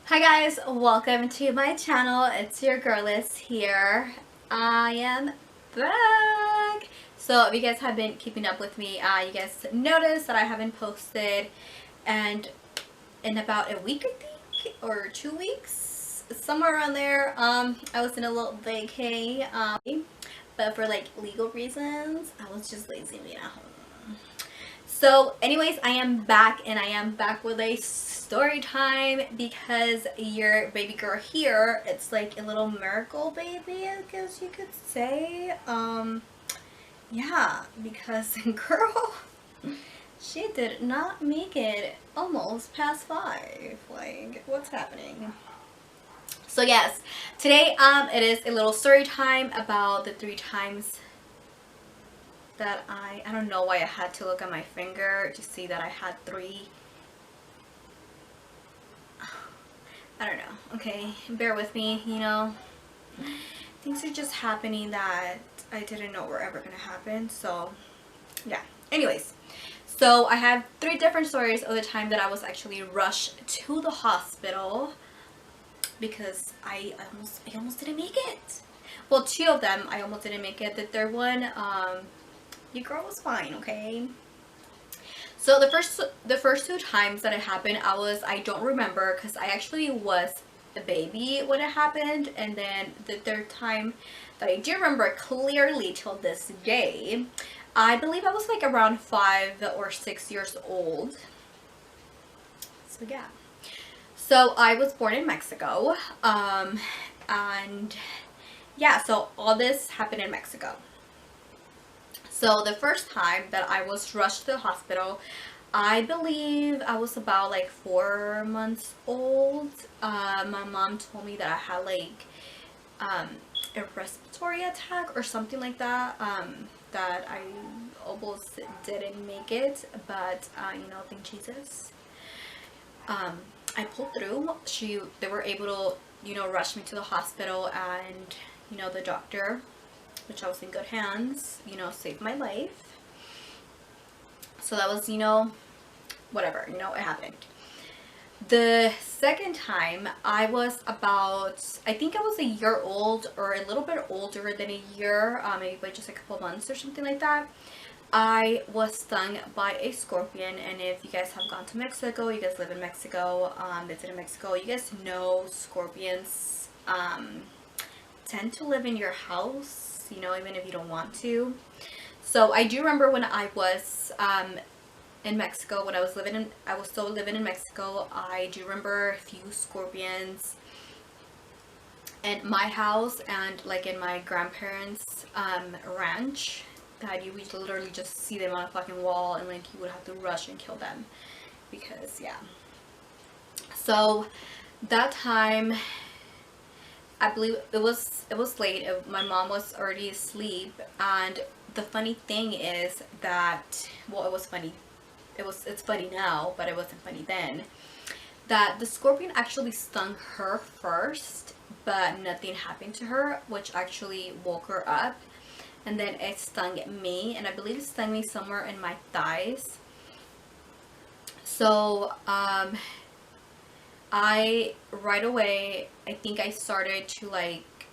Hi guys, welcome to my channel. It's your girl Liz here. I am back. So if you guys have been keeping up with me, you guys noticed that I haven't posted and in about a week, I think, or 2 weeks, somewhere around there. I was in a little vacay, but for like legal reasons, I was just lazy being at home. So anyways, I am back, and I am back with a story time because your baby girl here, it's like a little miracle baby, I guess you could say. Yeah, because girl, she did not make it almost past 5. Like, what's happening? So yes, today it is a little story time about the 3 times that I don't know why I had to look at my finger to see that I had 3. I don't know. Okay, bear with me, things are just happening that I didn't know were ever gonna happen. So yeah, anyways, so I have 3 different stories of the time that I was actually rushed to the hospital because I almost didn't make it. Well, 2 of them I almost didn't make it. The third one, your girl was fine, okay? So the first 2 times that it happened, I don't remember because I actually was a baby when it happened, and then the third time that I do remember clearly till this day, I believe I was like around 5 or 6 years old. So yeah. So I was born in Mexico, and yeah, so all this happened in Mexico. So the first time that I was rushed to the hospital, I believe I was about like 4 months old. My mom told me that I had like um, a respiratory attack or something like that. That I almost didn't make it, but thank Jesus. I pulled through. They were able to rush me to the hospital, and the doctor, which I was in good hands, saved my life. So that was, whatever, it happened. The second time, I was about, I think I was a year old or a little bit older than a year, maybe by just a couple months or something like that. I was stung by a scorpion, and if you guys have gone to Mexico, you guys live in Mexico, visited Mexico, you guys know scorpions tend to live in your house, even if you don't want to. So I do remember when I was in Mexico, when I was still living in Mexico, I do remember a few scorpions in my house and like in my grandparents' ranch, that you would literally just see them on a fucking wall, and like you would have to rush and kill them because yeah. So that time, I believe it was late. My mom was already asleep, and the funny thing is that, well, it was funny. It's funny now, but it wasn't funny then. That the scorpion actually stung her first, but nothing happened to her, which actually woke her up. And then it stung me, and I believe it stung me somewhere in my thighs. So I right away, I think I started to like,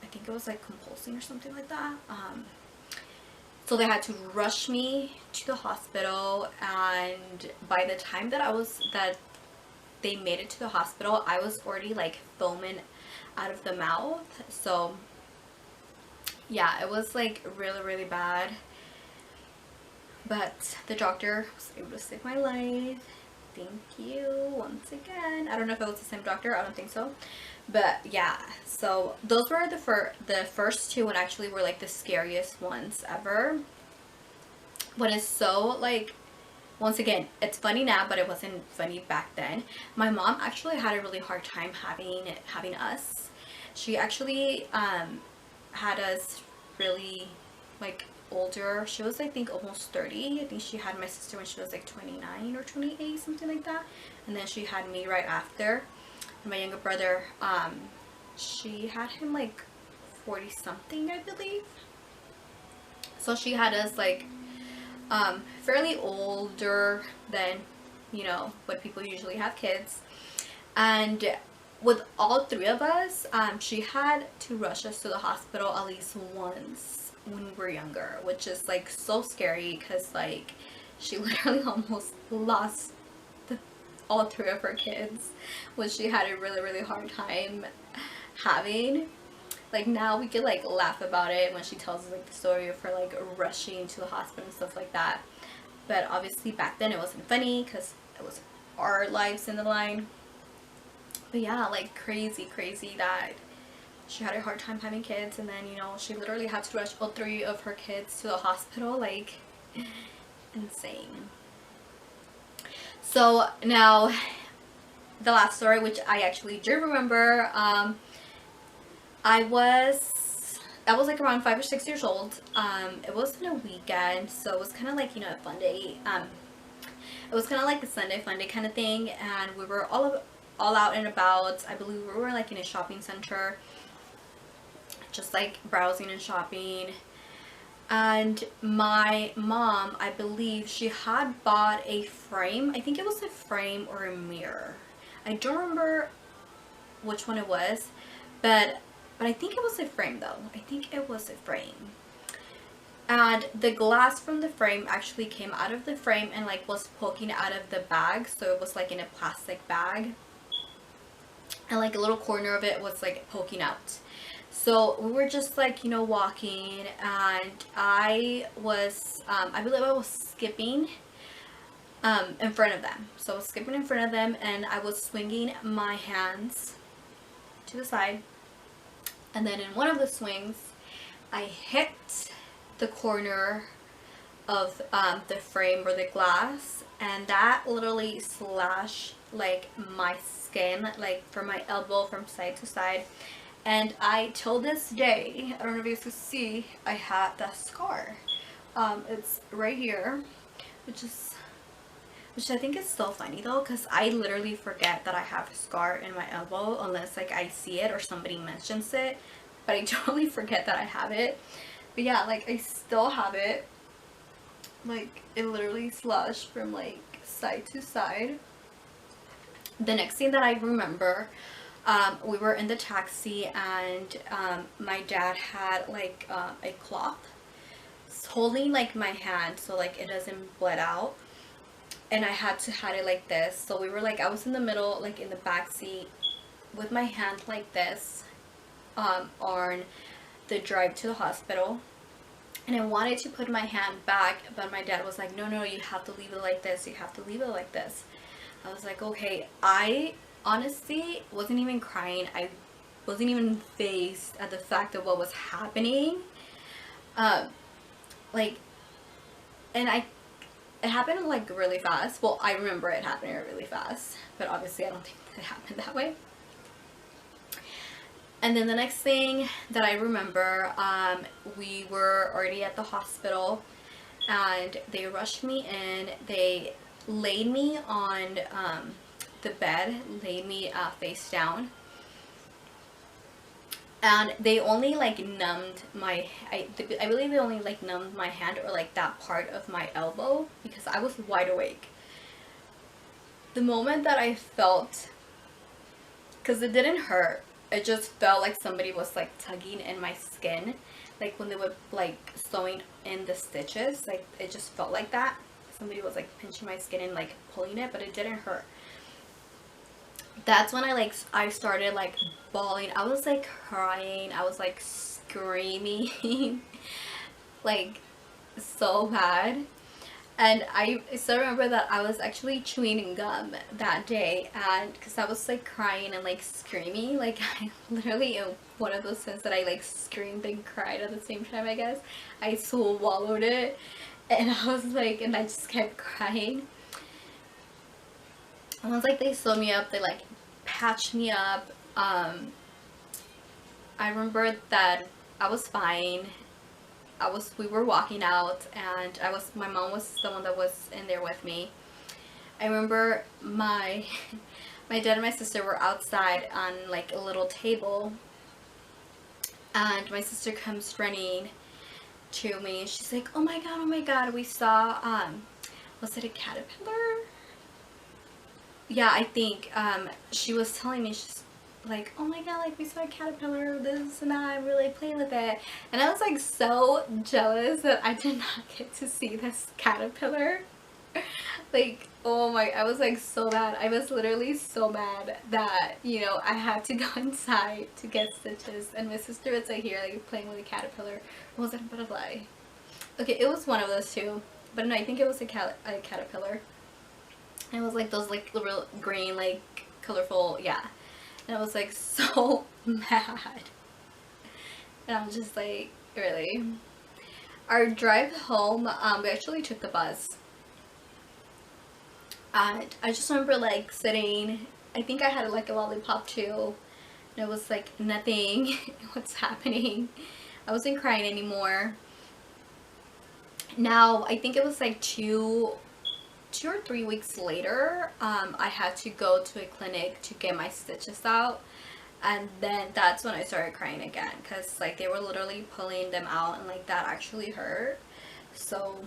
I think it was like compulsing or something like that. So they had to rush me to the hospital, and by the time that they made it to the hospital, I was already like foaming out of the mouth. So yeah, it was like really, really bad. But the doctor was able to save my life. Thank you once again. I don't know if it was the same doctor. I don't think so. But yeah, so those were the first 2, and actually were like the scariest ones ever. What is so like, once again, it's funny now, but it wasn't funny back then. My mom actually had a really hard time having us. She actually had us really like older. She was, I think, almost 30. I think she had my sister when she was like 29 or 28, something like that. And then she had me right after. And my younger brother, she had him like 40 something, I believe. So she had us like fairly older than when people usually have kids. And with all three of us, she had to rush us to the hospital at least once when we were younger, which is like so scary because like she literally almost lost all three of her kids, which she had a really hard time having. Like now we could like laugh about it when she tells us like the story of her like rushing to the hospital and stuff like that, but obviously back then it wasn't funny because it was our lives in the line. But yeah, like crazy that she had a hard time having kids, and then, you know, she literally had to rush all three of her kids to the hospital. Like, insane. So now the last story, which I actually do remember, I was like around 5 or 6 years old. It wasn't a weekend, so it was kind of like, you know, a fun day. It was kind of like a Sunday fun day kind of thing, and we were all out and about. I believe we were like in a shopping center, just like browsing and shopping. And my mom, I believe she had bought a frame. I think it was a frame or a mirror. I don't remember which one it was, but I think it was a frame though. I think it was a frame. And the glass from the frame actually came out of the frame and like was poking out of the bag. So it was like in a plastic bag. And like a little corner of it was like poking out. So we were just like, you know, walking, and I was, I believe I was skipping in front of them. So I was skipping in front of them, and I was swinging my hands to the side. And then in one of the swings, I hit the corner of the frame or the glass, and that literally slashed like my skin, like from my elbow from side to side. And I, till this day, I don't know if you can see, I have that scar. It's right here, which I think is so funny though, because I literally forget that I have a scar in my elbow unless like I see it or somebody mentions it, but I totally forget that I have it. But yeah, like I still have it. Like it literally slashed from like side to side. The next thing that I remember, we were in the taxi, and my dad had like a cloth holding like my hand so like it doesn't bled out, and I had to have it like this. So we were like, I was in the middle, like in the back seat with my hand like this on the drive to the hospital, and I wanted to put my hand back, but my dad was like, no, you have to leave it like this, you have to leave it like this. I was like, okay. I honestly wasn't even crying. I wasn't even fazed at the fact of what was happening. Like, and it happened like really fast. Well, I remember it happening really fast, but obviously I don't think it happened that way. And then the next thing that I remember, we were already at the hospital, and they rushed me in. They laid me on the bed, laid me face down, and they only like numbed my, I believe they only like numbed my hand, or like that part of my elbow, because I was wide awake. The moment that I felt, because it didn't hurt, it just felt like somebody was like tugging in my skin, like when they were like sewing in the stitches, like it just felt like that. Somebody was like pinching my skin and like pulling it, but it didn't hurt. That's when I started like bawling. I was like crying. I was like screaming like so bad. And I still remember that I was actually chewing gum that day, and because I was like crying and like screaming, like I literally, in one of those sense that I like screamed and cried at the same time, I guess. I swallowed it, and I was like, and I just kept crying. And once like they sewed me up, they like patched me up. I remember that I was fine. We were walking out, and my mom was the one that was in there with me. I remember my dad and my sister were outside on like a little table, and my sister comes running to me. She's like, oh my god, we saw, was it a caterpillar? Yeah, I think, she was telling me, like, oh my god, like we saw a caterpillar, this and that, and we were like playing with it. And I was like so jealous that I did not get to see this caterpillar. Like, oh my, I was like so mad. I was literally so mad that, you know, I had to go inside to get stitches, and my sister was like here like playing with a caterpillar. Or was it a butterfly? Okay, it was one of those two, but no, I think it was a caterpillar. And it was like those like real green, like colorful, yeah. And I was like so mad. And I'm just like, really? Our drive home, we actually took the bus. And I just remember like sitting, I think I had like a lollipop too. And it was like nothing, what's happening? I wasn't crying anymore. Now, I think it was like 2 or 3 weeks later, I had to go to a clinic to get my stitches out, and then that's when I started crying again, because like they were literally pulling them out, and like that actually hurt. So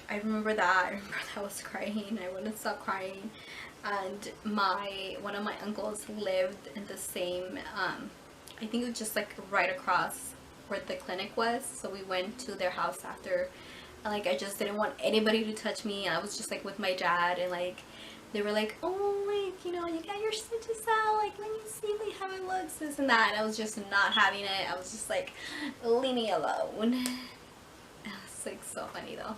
I remember that. I remember that I was crying. I wouldn't stop crying. And one of my uncles lived in the same, I think it was just like right across where the clinic was, so we went to their house after. Like, I just didn't want anybody to touch me. I was just like with my dad, and like they were like, oh, like, you know, you got your stitches out, like let me see like how it looks, this and that. And I was just not having it. I was just like, leave me alone. It's like so funny though.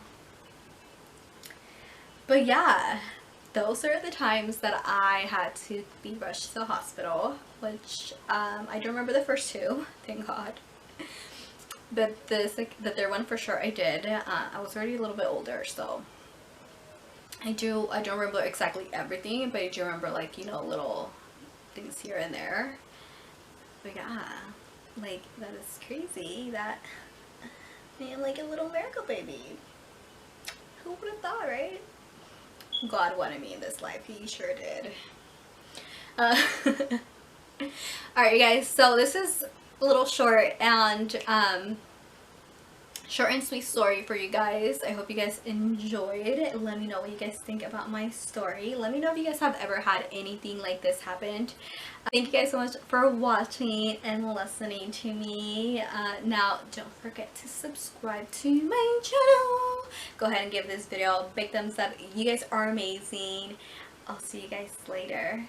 But yeah, those are the times that I had to be rushed to the hospital, which I don't remember the first two, thank God. But the third one for sure I did. I was already a little bit older, so I don't remember exactly everything, but I do remember like, you know, little things here and there. But yeah, like that is crazy that I am like a little miracle baby. Who would have thought, right? God wanted me in this life. He sure did. Alright, you guys, so this is a little short and sweet story for you guys. I hope you guys enjoyed. Let me know what you guys think about my story. Let me know if you guys have ever had anything like this happen. Thank you guys so much for watching and listening to me. Now don't forget to subscribe to my channel. Go ahead and give this video a big thumbs up. You guys are amazing. I'll see you guys later.